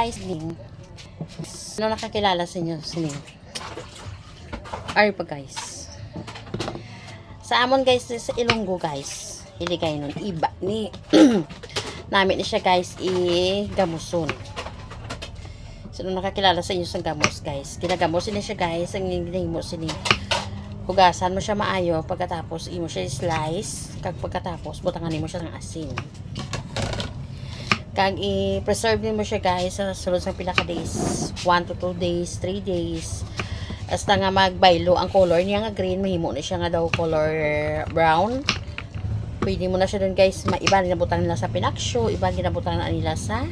Guys, Ning. Ano nakakilala sa inyo, Sining? Ari pa guys. Sa amon guys, sa Ilonggo guys. Hiligay nun. Iba ni. Namin ni siya guys, gamuson. Sino nakakilala sa inyo sa gamos guys? Ginagamosin niya siya guys. Ang ginagamosin niya. Hugasan mo siya maayo. Pagkatapos, imo siya slice. Pagkatapos, butangan mo siya ng asin. Kag i-preserve mo siya guys sa sulod ng pila ka days, 1 to 2 days, 3 days, hasta nga magbaylo ang color niya nga green, mahimo na siya nga daw color brown. Pwede mo na siya dun guys, iba ginabutan nila sa pinaksyo, iba ginabutan nila sa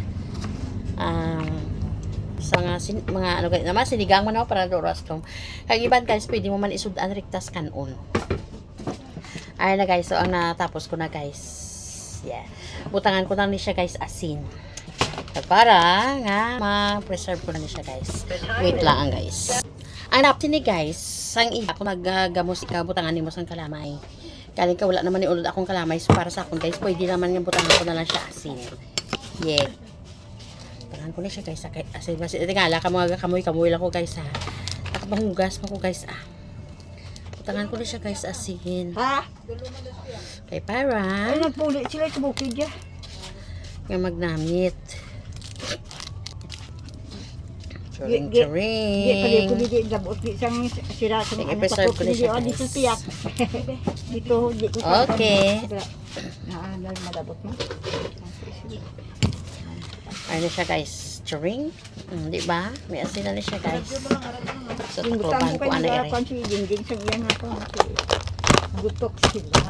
mga ano guys naman, sinigang mo na para doras tong. Kag iban guys, pwede mo man isudan rektas kanon. Ay na guys, so ang natapos ko na guys. Yeah. Butangan ko lang ni siya guys asin. Para nga ma-preserve ko na ni siya guys. Wait lang guys. Ang napti ni guys, sang iya ako naggamos ikaw butangan ni mo sang kalamay. Kaling ka wala naman ni ulod akong kalamay, so para sa akon guys, pwede naman nga butangan ko na lang siya asin. Yeah. Butangan ko na siya guys asin. Basta tingala ka mga kamoy lang ko guys ha. Nakabahugas pa ko guys ah. Butangan ko na siya guys asin. Ha? Kay para Ay, nagpulit sila sa bukid ya. nga magnamit. Charing. Di pala ko di dabot di sang sira sa mga I-preserve ko na siya, guys. dito tiyak. Dito di ko. Okay. Dahil madabot mo. Ano siya guys? Charing. Di ba? May asin na siya guys. So, Yung takroban ko ano ere. kan si dingding sa iya nga ko. Gutok sila.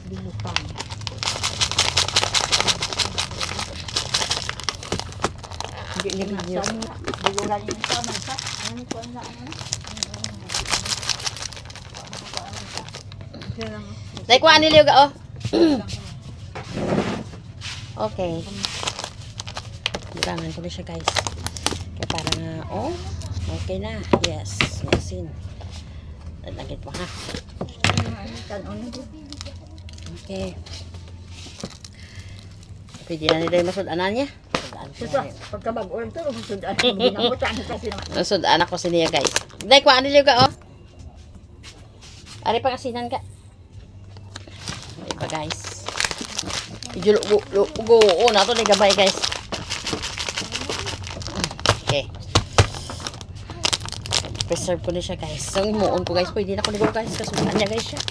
Di bukang. Hindi ni video. Di wala ni sa man sa. Ano ko na ano. Dai ko ani liog oh. Okay. Butangan ko na siya guys. Kaya parang okay na. Yes, may asin. Lagit mo ha. Okay. Pwede na nila yung masudanan niya. Pagkabag-ulan to, masudan. Ginabutan kasi naman. Masudan ako sa niya guys. Dahil ko ano liyo ka oh. Ari pang asinan ka. Ari pa guys. Ijulo na to ni gabay guys. Okay. Preserve ko na siya guys. So imuon ko guys. Pwede na ko ligaw guys. Kasudan niya guys siya.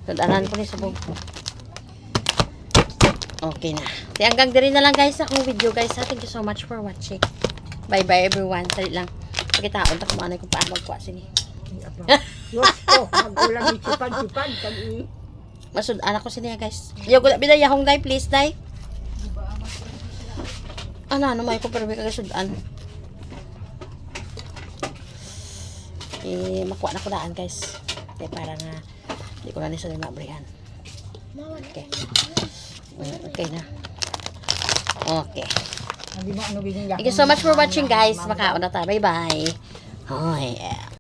Sudanan ko na sa bug. Okay na. Di hanggang diri na lang guys akong video guys. Thank you so much for watching. Bye bye everyone. Salit lang. Pagkitaon ta kumaanay kung paano magkuha sini. Diyos ko, mag-ulang sipad-sipad. Masudan ako siniya guys. Yo gula bidayahong dai please dai. Ano may ko pero may kagasudan. Makuha na ko daan guys. Kaya para nga hindi ko na nisa na mabrihan. Okay. Okay na. Okay. Thank you so much for watching guys. Makaon na tayo. Bye bye. Oh yeah.